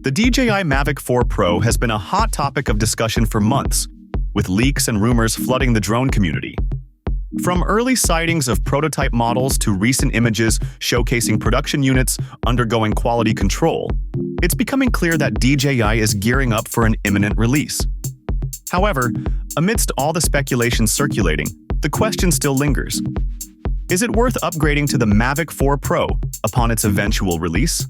The DJI Mavic 4 Pro has been a hot topic of discussion for months, with leaks and rumors flooding the drone community. From early sightings of prototype models to recent images showcasing production units undergoing quality control, it's becoming clear that DJI is gearing up for an imminent release. However, amidst all the speculation circulating, the question still lingers. Is it worth upgrading to the Mavic 4 Pro upon its eventual release?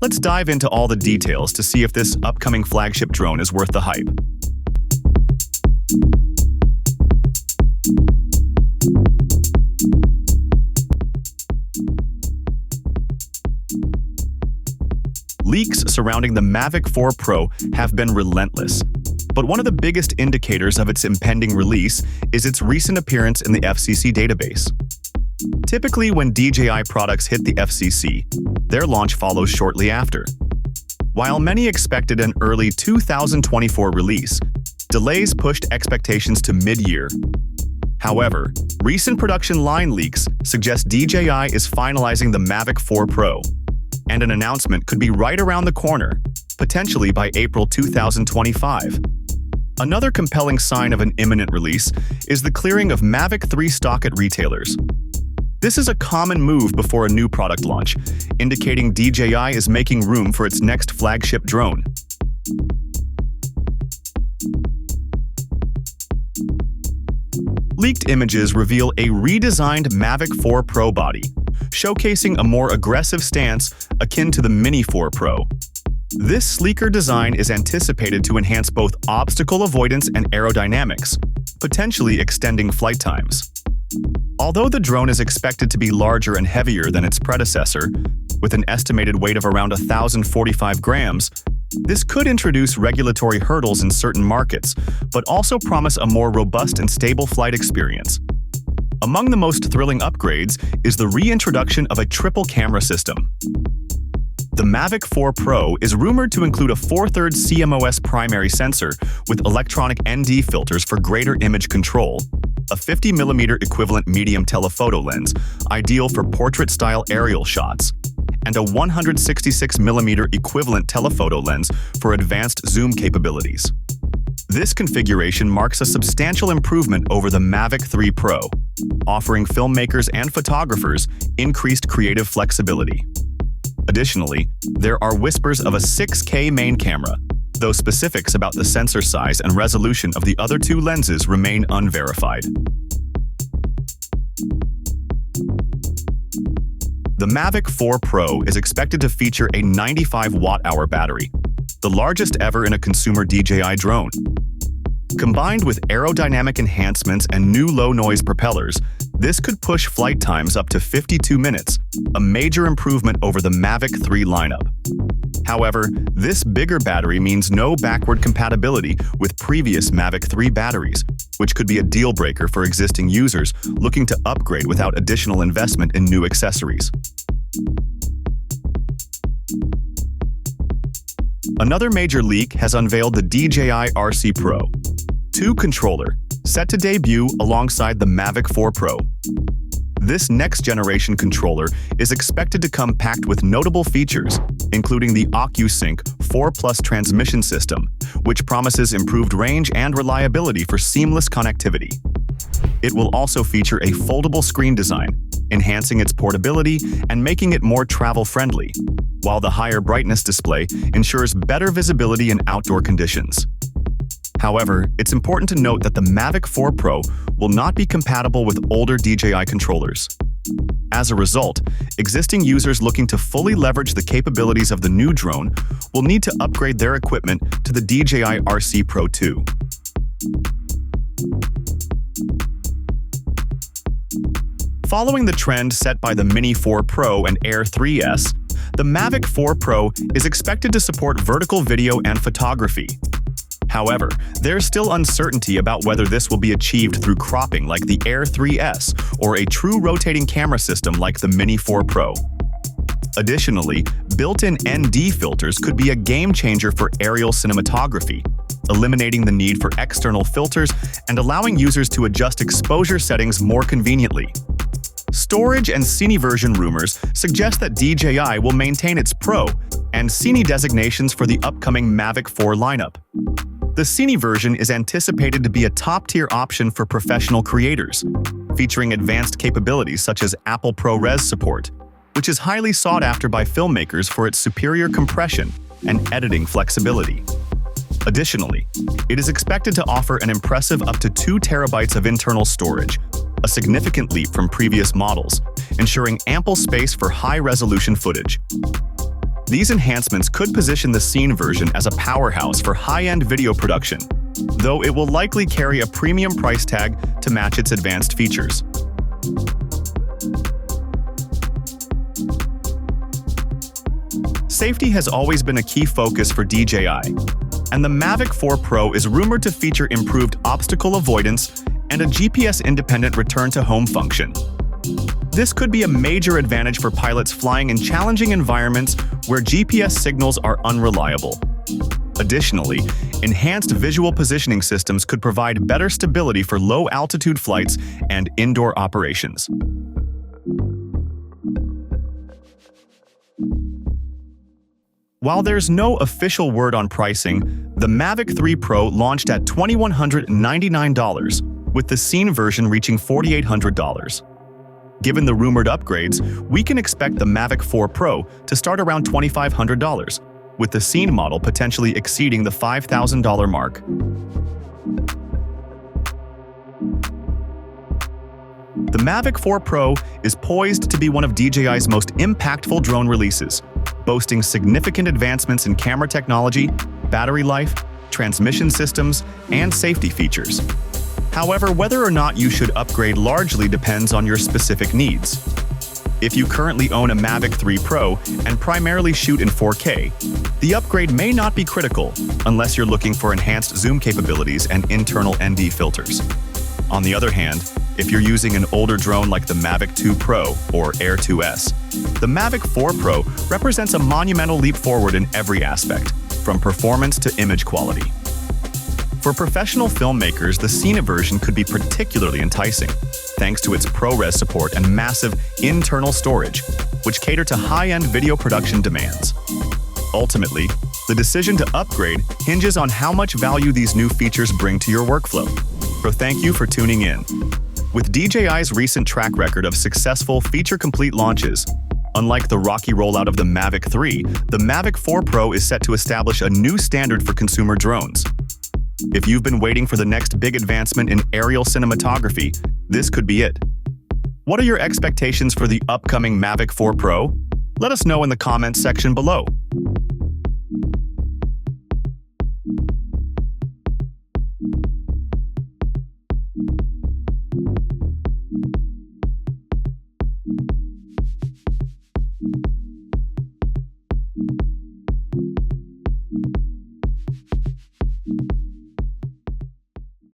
Let's dive into all the details to see if this upcoming flagship drone is worth the hype. Leaks surrounding the Mavic 4 Pro have been relentless, but one of the biggest indicators of its impending release is its recent appearance in the FCC database. Typically, when DJI products hit the FCC, their launch follows shortly after. While many expected an early 2024 release, delays pushed expectations to mid-year. However, recent production line leaks suggest DJI is finalizing the Mavic 4 Pro, and an announcement could be right around the corner, potentially by April 2025. Another compelling sign of an imminent release is the clearing of Mavic 3 stock at retailers. This is a common move before a new product launch, indicating DJI is making room for its next flagship drone. Leaked images reveal a redesigned Mavic 4 Pro body, showcasing a more aggressive stance akin to the Mini 4 Pro. This sleeker design is anticipated to enhance both obstacle avoidance and aerodynamics, potentially extending flight times. Although the drone is expected to be larger and heavier than its predecessor, with an estimated weight of around 1,045 grams, this could introduce regulatory hurdles in certain markets, but also promise a more robust and stable flight experience. Among the most thrilling upgrades is the reintroduction of a triple camera system. The Mavic 4 Pro is rumored to include a 4/3 CMOS primary sensor with electronic ND filters for greater image control, a 50mm equivalent medium telephoto lens, ideal for portrait-style aerial shots, and a 166mm equivalent telephoto lens for advanced zoom capabilities. This configuration marks a substantial improvement over the Mavic 3 Pro, offering filmmakers and photographers increased creative flexibility. Additionally, there are whispers of a 6K main camera, though specifics about the sensor size and resolution of the other two lenses remain unverified. The Mavic 4 Pro is expected to feature a 95 watt-hour battery, the largest ever in a consumer DJI drone. Combined with aerodynamic enhancements and new low-noise propellers, this could push flight times up to 52 minutes, a major improvement over the Mavic 3 lineup. However, this bigger battery means no backward compatibility with previous Mavic 3 batteries, which could be a deal-breaker for existing users looking to upgrade without additional investment in new accessories. Another major leak has unveiled the DJI RC Pro 2 controller, set to debut alongside the Mavic 4 Pro. This next-generation controller is expected to come packed with notable features, including the OcuSync 4+ transmission system, which promises improved range and reliability for seamless connectivity. It will also feature a foldable screen design, enhancing its portability and making it more travel-friendly, while the higher brightness display ensures better visibility in outdoor conditions. However, it's important to note that the Mavic 4 Pro will not be compatible with older DJI controllers. As a result, existing users looking to fully leverage the capabilities of the new drone will need to upgrade their equipment to the DJI RC Pro 2. Following the trend set by the Mini 4 Pro and Air 3S, the Mavic 4 Pro is expected to support vertical video and photography. However, there's still uncertainty about whether this will be achieved through cropping like the Air 3S or a true rotating camera system like the Mini 4 Pro. Additionally, built-in ND filters could be a game-changer for aerial cinematography, eliminating the need for external filters and allowing users to adjust exposure settings more conveniently. Storage and Cine version rumors suggest that DJI will maintain its Pro and Cine designations for the upcoming Mavic 4 lineup. The Cine version is anticipated to be a top-tier option for professional creators, featuring advanced capabilities such as Apple ProRes support, which is highly sought after by filmmakers for its superior compression and editing flexibility. Additionally, it is expected to offer an impressive up to 2 terabytes of internal storage, a significant leap from previous models, ensuring ample space for high-resolution footage. These enhancements could position the Cine version as a powerhouse for high-end video production, though it will likely carry a premium price tag to match its advanced features. Safety has always been a key focus for DJI, and the Mavic 4 Pro is rumored to feature improved obstacle avoidance and a GPS-independent return-to-home function. This could be a major advantage for pilots flying in challenging environments where GPS signals are unreliable. Additionally, enhanced visual positioning systems could provide better stability for low-altitude flights and indoor operations. While there's no official word on pricing, the Mavic 3 Pro launched at $2,199, with the Cine version reaching $4,800. Given the rumored upgrades, we can expect the Mavic 4 Pro to start around $2,500, with the Cine model potentially exceeding the $5,000 mark. The Mavic 4 Pro is poised to be one of DJI's most impactful drone releases, boasting significant advancements in camera technology, battery life, transmission systems, and safety features. However, whether or not you should upgrade largely depends on your specific needs. If you currently own a Mavic 3 Pro and primarily shoot in 4K, the upgrade may not be critical unless you're looking for enhanced zoom capabilities and internal ND filters. On the other hand, if you're using an older drone like the Mavic 2 Pro or Air 2S, the Mavic 4 Pro represents a monumental leap forward in every aspect, from performance to image quality. For professional filmmakers, the Cine version could be particularly enticing, thanks to its ProRes support and massive internal storage, which cater to high-end video production demands. Ultimately, the decision to upgrade hinges on how much value these new features bring to your workflow. So thank you for tuning in. With DJI's recent track record of successful feature-complete launches, unlike the rocky rollout of the Mavic 3, the Mavic 4 Pro is set to establish a new standard for consumer drones. If you've been waiting for the next big advancement in aerial cinematography, this could be it. What are your expectations for the upcoming Mavic 4 Pro? Let us know in the comments section below.